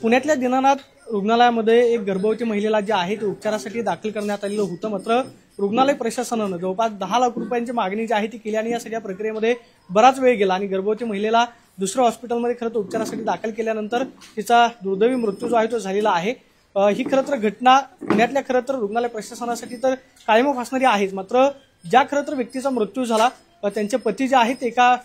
पुण्यातल्या दीनानाथ रुग्णालयामध्ये एक गर्भवती महिलेला जे आहे ते उपचारासाठी दाखल करण्यात आलेलं होतं. मात्र रुग्णालय प्रशासनानं जवळपास 10 लाख रुपयांची मागणी जी आहे ती केली आणि या सगळ्या प्रक्रियेमध्ये बराच वेळ गेला आणि गर्भवती महिलेला दुसऱ्या हॉस्पिटलमध्ये खरं तर उपचारासाठी दाखल केल्यानंतर तिचा दुर्दैवी मृत्यू जो आहे तो झालेला आहे. ही खरं तर घटना पुण्यातल्या खरं तर रुग्णालय प्रशासनासाठी तर कायम फासणारी आहेच. मात्र ज्या खरं तर व्यक्तीचा मृत्यू झाला त्यांचे पती जे आहेत एका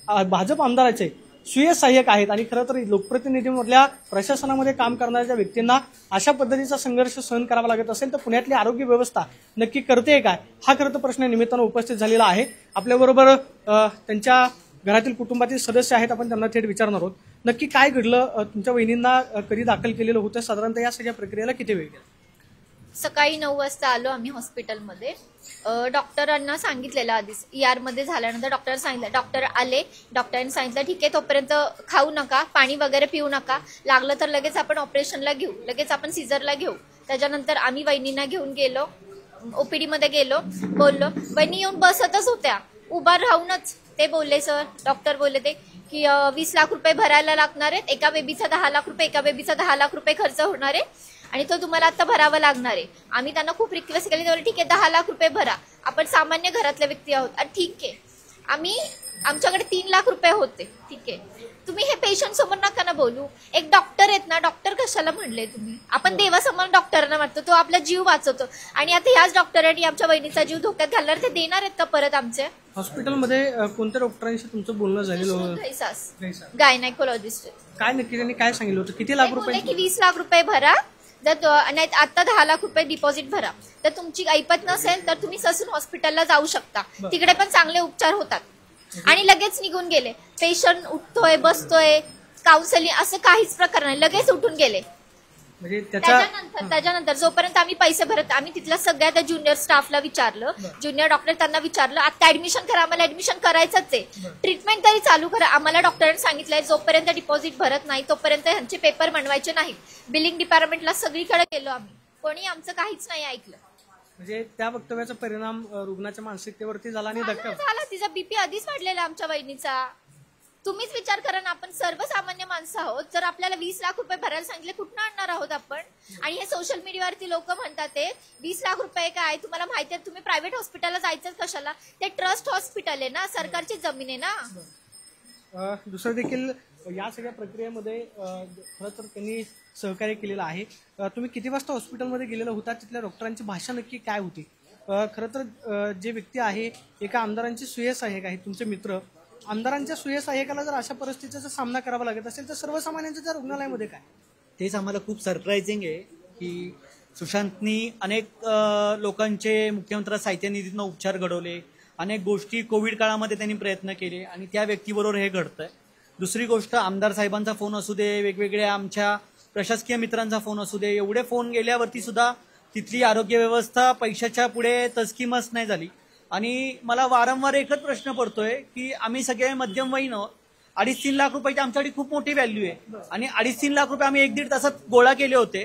भाजप आमदाराचे स्वीय सहाय्यक आहेत आणि खरं तर लोकप्रतिनिधीमधल्या प्रशासनामध्ये काम करणाऱ्या व्यक्तींना अशा पद्धतीचा संघर्ष सहन करावा लागत असेल तर पुण्यातली आरोग्य व्यवस्था नक्की करते काय, हा खरं तर प्रश्न निमित्तानं उपस्थित झालेला आहे. आपल्याबरोबर त्यांच्या घरातील कुटुंबातील सदस्य आहेत, आपण त्यांना थेट विचारणार आहोत. नक्की काय घडलं, तुमच्या वहिनींना कधी दाखल केलेलं होतं, साधारणतः या सगळ्या प्रक्रियेला किती वेळ गेला? सकाळी 9 वाजता आलो आम्ही हॉस्पिटलमध्ये. डॉक्टरांना सांगितलेलं आधीच ER मध्ये झाल्यानंतर डॉक्टर आले. डॉक्टरांनी सांगितलं ठीक आहे, तोपर्यंत खाऊ नका, पाणी वगैरे पिऊ नका, लागलं तर लगेच आपण ऑपरेशनला घेऊ, लगेच आपण सीझरला घेऊ. त्याच्यानंतर आम्ही वहिनींना घेऊन गेलो, OPD मध्ये गेलो, बोललो. वहिनी येऊन बसतच होत्या, उभा राहूनच ते बोलले, सर डॉक्टर बोलले ते की 20 लाख रुपये भरायला लागणार आहेत, एका बेबीचा 10 लाख रुपये, एका बेबीचा 10 लाख रुपये खर्च होणार आहे आणि तो तुम्हाला आता भरावा लागणार आहे. आम्ही त्यांना खूप रिक्वेस्ट केली, ठीक आहे 10 लाख रुपये भरा, आपण सामान्य घरातले व्यक्ती आहोत. ठीक आहे, आमच्याकडे 3 लाख रुपये होते. ठीक आहे, तुम्ही हे पेशंट समोर नका ना बोलू, एक डॉक्टर आहेत ना, डॉक्टर कशाला म्हणले तुम्ही? आपण देवासमोर डॉक्टरांना वाटतो, तो आपला जीव वाचवतो आणि आता ह्याच डॉक्टरांनी आमच्या बहिणीचा जीव धोक्यात घालणार, ते देणार आहेत का परत? आमच्या हॉस्पिटलमध्ये कोणत्या डॉक्टरांशी तुमचं बोलणं झालेलं होतं? गायनायकोलॉजिस्ट. काय नक्की त्यांनी काय सांगितलं होतं, किती लाख रुपये? की 20 लाख रुपये भरा, जर आता 10 लाख रुपये डिपॉझिट भरा, तर तुमची ऐपत नसेल तर तुम्ही ससून हॉस्पिटलला जाऊ शकता, तिकडे पण चांगले उपचार होतात. आणि लगेच निघून गेले. पेशंट उठतोय, बसतोय, काउन्सिलिंग असं काहीच प्रकार नाही, लगेच उठून गेले. म्हणजे त्याच्यानंतर जोपर्यंत आम्ही पैसे भरत, आम्ही तिथल्या सगळ्या त्या ज्युनियर स्टाफला विचारलं, ज्युनियर डॉक्टर त्यांना विचारलं, आता ऍडमिशन करा, आम्हाला ऍडमिशन करायचंच आहे, ट्रीटमेंट तरी चालू करा. आम्हाला डॉक्टरांनी सांगितलंय जोपर्यंत डिपॉझिट भरत नाही तोपर्यंत ह्यांचे पेपर बनवायचे नाहीत. बिलिंग डिपार्टमेंटला सगळीकडे गेलो आम्ही, कोणी आमचं काहीच नाही ऐकलं. म्हणजे त्या वक्तव्याचा परिणाम रुग्णाच्या मानसिकतेवरती झाला आणि धक्का झाला. तिचा BP आधीच वाढलेला आमच्या वहिनीचा. तुम्हीच विचार करा ना, आपण सर्वसामान्य माणसं आहोत, जर आपल्याला 20 लाख रुपये भरायला सांगितले, कुठनं आणणार आहोत आपण? आणि हे सोशल मीडियावरती लोक म्हणतात ते 20 लाख रुपये काय, तुम्हाला माहिती आहे तुम्ही प्रायव्हेट हॉस्पिटलला जायचं कशाला? ते ट्रस्ट हॉस्पिटल आहे ना, सरकारची जमीन आहे ना. दुसरं देखील या सगळ्या प्रक्रियेमध्ये खरं तर त्यांनी सहकार्य केलेलं आहे. तुम्ही किती वाजता हॉस्पिटलमध्ये गेलेला होता, तिथल्या डॉक्टरांची भाषा नक्की काय होती? खरं तर जे व्यक्ती आहे एका आमदारांचे स्वीय सहाय्यक आहेत, तुमचे मित्र, आमदारांच्या स्वीय सहाय्यकाला जर अशा परिस्थितीचा सामना करावा लागत असेल तर सर्वसामान्यांच्या त्या रुग्णालयामध्ये काय? तेच आम्हाला खूप सरप्राइझिंग आहे की सुशांतनी अनेक लोकांचे मुख्यमंत्री साहित्य निधीतून उपचार घडवले, अनेक गोष्टी कोविड काळामध्ये त्यांनी प्रयत्न केले आणि त्या व्यक्तीबरोबर हे घडतंय. दुसरी गोष्ट, आमदार साहेबांचा फोन असू दे, वेगवेगळ्या आमच्या प्रशासकीय मित्रांचा फोन असू दे, एवढे फोन गेल्यावरती सुद्धा तिथली आरोग्य व्यवस्था पैशाच्या पुढे तस्कीमच नाही झाली. आणि मला वारंवार एकच प्रश्न पडतोय की आम्ही सगळे मध्यमवयीन आहोत, 2.5-3 लाख रुपयाची आमच्याकडे खूप मोठी व्हॅल्यू आहे आणि 2.5-3 लाख रुपये आम्ही 1-1.5 तासात गोळा केले होते.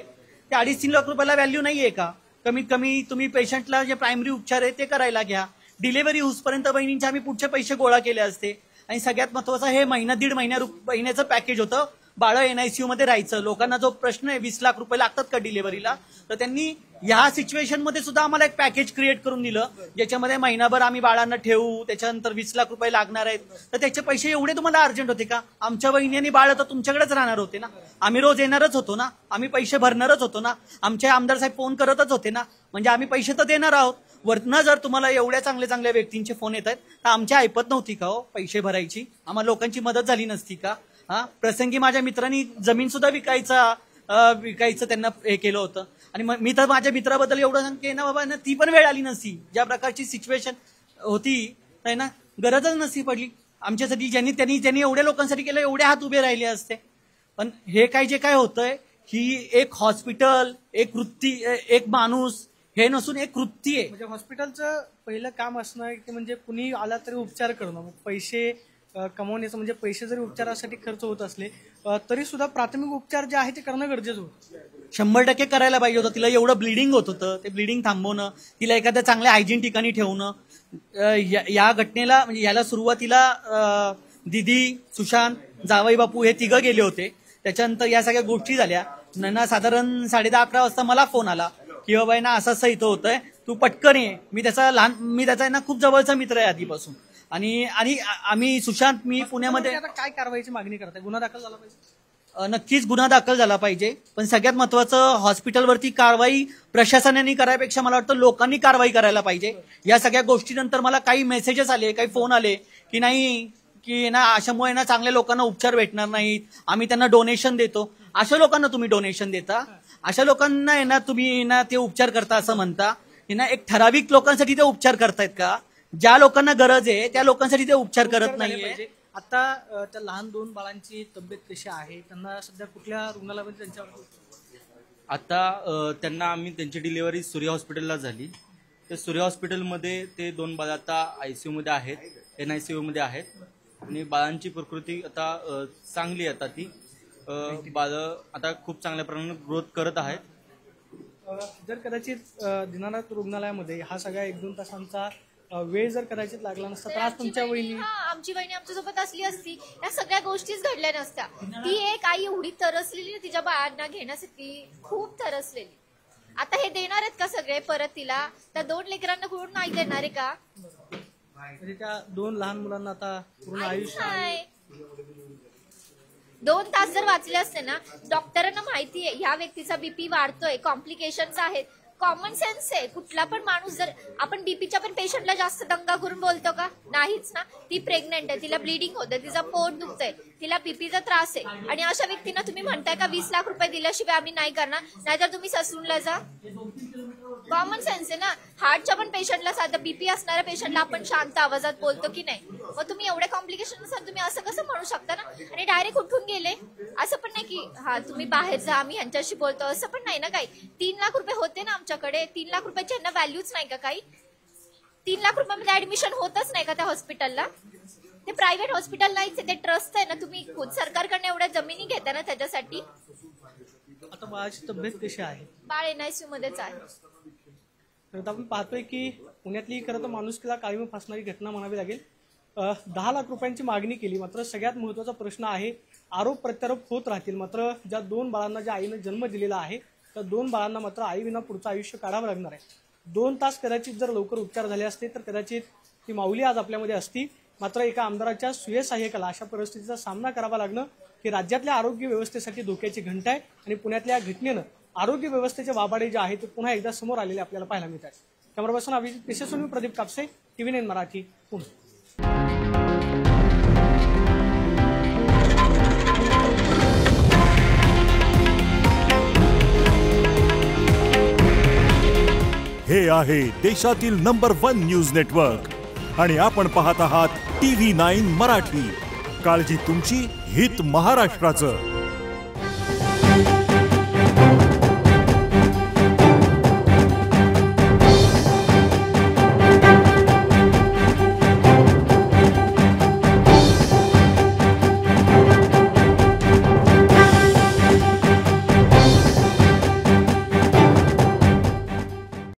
त्या 2.5-3 लाख रुपयाला व्हॅल्यू नाहीये का? कमीत कमी तुम्ही पेशंटला जे प्रायमरी उपचार आहे ते करायला घ्या. डिलिव्हरी होऊसपर्यंत बहिणींचे आम्ही पुढचे पैसे गोळा केले असते. आणि सगळ्यात महत्वाचं, हे दीड महिन्याचं पॅकेज होतं, बाळं NICU मध्ये राहायचं. लोकांना जो प्रश्न आहे 20 लाख रुपये लागतात का डिलिव्हरीला, तर त्यांनी या सिच्युएशन मध्ये सुद्धा आम्हाला एक पॅकेज क्रिएट करून दिलं, ज्याच्यामध्ये महिनाभर आम्ही बाळांना ठेवू, त्याच्यानंतर 20 लाख रुपये लागणार आहेत. तर त्याचे पैसे एवढे तुम्हाला अर्जंट होते का? आमच्या वहिनी आणि बाळ तर तुमच्याकडेच राहणार होते ना, आम्ही रोज येणारच होतो ना, आम्ही पैसे भरणारच होतो ना, आमचे आमदार साहेब फोन करतच होते ना, म्हणजे आम्ही पैसे तर देणार आहोत. वरनं जर तुम्हाला एवढ्या चांगल्या व्यक्तींचे फोन येत आहेत तर आमची ऐपत नव्हती का हो पैसे भरायची? आम्हाला लोकांची मदत झाली नसती का? प्रसंगी माझ्या मित्रांनी जमीन सुद्धा विकायचं त्यांना हे केलं होतं. आणि मी तर माझ्या मित्राबद्दल एवढं सांगते ना बाबा, ती पण वेळ आली नसती, ज्या प्रकारची सिच्युएशन होती आहे ना, गरजच नसती पडली आमच्यासाठी. ज्यांनी एवढ्या लोकांसाठी केलं, एवढे हात उभे राहिले असते. पण हे जे काय होतंय, ही एक हॉस्पिटल, एक वृत्ती, एक माणूस, हे नसून एक कृती आहे. म्हणजे हॉस्पिटलचं पहिलं काम असणार की म्हणजे कुणी आला तरी उपचार करणं, पैसे कमवण्याचं, म्हणजे पैसे जरी उपचारासाठी खर्च होत असले तरी सुद्धा प्राथमिक उपचार जे आहे ते करणं गरजेचं होतं. 100% करायला पाहिजे होतं. तिला एवढं ब्लिडिंग होत होतं, ते ब्लिडिंग थांबवणं, तिला एखाद्या चांगल्या हायजीन ठिकाणी ठेवणं. या घटनेला म्हणजे याला सुरुवातीला दिदी, सुशांत, जावई बापू हे तिघं गेले होते. त्याच्यानंतर या सगळ्या गोष्टी झाल्या. ना साधारण 10:30-11 वाजता मला फोन आला की बाबा ना असं असं इथं होतंय, तू पटकन ये. मी त्याचा ना खूप जवळचा मित्र आहे आधीपासून. आणि आम्ही सुशांत मी पुण्यामध्ये. आता काय कारवाईची मागणी करताय? गुन्हा दाखल झाला पाहिजे? नक्कीच गुन्हा दाखल झाला पाहिजे, पण सगळ्यात महत्वाचं हॉस्पिटलवरती कारवाई प्रशासनाने करायपेक्षा मला वाटतं लोकांनी कारवाई करायला पाहिजे. या सगळ्या गोष्टीनंतर मला काही मेसेजेस आले, काही फोन आले की नाही की ना अशामुळे ना चांगल्या लोकांना उपचार भेटणार नाहीत, आम्ही त्यांना डोनेशन देतो. अशा लोकांना तुम्ही डोनेशन देता, अशा लोकांना आहे ना तुम्ही ना ते उपचार करता असं म्हणता. हे ना एक ठराविक लोकांसाठी ते उपचार करतायत का? ज्या लोकांना गरज आहे त्या लोकांसाठी ते उपचार करत नाहीये. आता त्या लहान 2 बाळांची तब्येत कशी आहे? त्यांना सध्या कुठल्या रुग्णालयामध्ये त्यांच्यावर? आता त्यांना आम्ही त्यांची डिलिव्हरी सूर्य हॉस्पिटलला झाली. ते सूर्य हॉस्पिटलमध्ये ते 2 बाळ आता ICU मध्ये आहेत, NICU मध्ये आहेत. आणि बाळांची प्रकृती आता चांगली आहे. आता ती बाळं आता खूप चांगल्या प्रमाणात ग्रोथ करत आहेत. जर कदाचित दीनानाथ रुग्णालयामध्ये हा सगळा 1-2 तासांचा वेळ जर कदाचित लागला नसता तर आज तुमच्या वहिनी आमची वहिनी आमच्यासोबत असली असती, या सगळ्या गोष्टीच घडल्या नसत्या. ती एक आई एवढी तरसलेली तिच्या बाळांना घेण्यासाठी, खूप तरसलेली. आता हे देणार आहेत का सगळे परत तिला? त्या 2 लेकरांना कोण नाही देणार आहे का? म्हणजे त्या 2 लहान मुलांना आता पूर्ण आयुष्य नाही. 2 तास जर वाचले असते ना, डॉक्टरांना माहिती आहे ह्या व्यक्तीचा बीपी वाढतोय, कॉम्प्लिकेशन्स आहेत. कॉमन सेन्स आहे. कुठला पण माणूस, जर आपण बीपीच्या पण पेशंटला जास्त दंगा करून बोलतो का? नाहीच ना. ती प्रेग्नेंट आहे, तिला ब्लिडिंग होतं, तिचा पोट दुखतंय, तिला बीपीचा त्रास आहे, आणि अशा व्यक्तींना तुम्ही म्हणताय का 20 लाख रुपये दिल्याशिवाय आम्ही नाही करणार? नाहीतर तुम्ही ससूनला जा. कॉमन सेन्स आहे ना. हार्टच्या पण पेशंटला, साधं बीपी असणाऱ्या पेशंटला आपण शांत आवाजात बोलतो की नाही? मग तुम्ही एवढे कॉम्प्लिकेशन असाल, तुम्ही असं कसं म्हणू शकता ना? आणि डायरेक्ट उठून गेले असं पण नाही की हा तुम्ही बाहेर जा, आम्ही ह्यांच्याशी बोलतो, असं पण नाही ना काही. 3 लाख रुपये होते ना आमच्याकडे. 3 लाख रुपयाची यांना व्हॅल्यूच नाही का काही? 3 लाख रुपयामध्ये ऍडमिशन होतच नाही का त्या हॉस्पिटलला? ते प्रायव्हेट हॉस्पिटल नाहीच आहे, ते ट्रस्ट आहे ना. तुम्ही खुद सरकारकडनं एवढ्या जमिनी घेता ना त्याच्यासाठी. आता बाळाची तब्येत कशी आहे? बाळ NICU मध्येच आहे. तर आपण पाहतोय की पुण्यातली खरं तर माणुसकीला काळीमा फासणारी घटना म्हणावी लागेल. 10 लाख रुपयांची मागणी केली, मात्र सगळ्यात महत्त्वाचा प्रश्न आहे, आरोप प्रत्यारोप होत राहतील, मात्र ज्या 2 बाळांना ज्या आईनं जन्म दिलेला आहे त्या 2 बाळांना मात्र आईविना पुढचं आयुष्य काढावं लागणार आहे. 2 तास कदाचित जर लवकर उपचार झाले असते तर कदाचित ती माऊली आज आपल्यामध्ये असती. मात्र एका आमदाराच्या सुयसहाय्यकाला अशा परिस्थितीचा सामना करावा लागणं ही राज्यातल्या आरोग्य व्यवस्थेसाठी धोक्याची घंटा आहे. आणि पुण्यातल्या घटनेनं आरोग्य व्यवस्थेचे वाबाडे जे आहेत ते पुन्हा एकदा समोर आलेले आपल्याला पाहायला मिळतात. कॅमेरा पर्सन अभिजित पेशेसोनी प्रदीप कापसे, TV9 मराठी, पुणे. हे आहे देशातील नंबर 1 न्यूज नेटवर्क आणि आपण पाहत आहात TV9 मराठी. काळजी तुमची, हित महाराष्ट्राचं.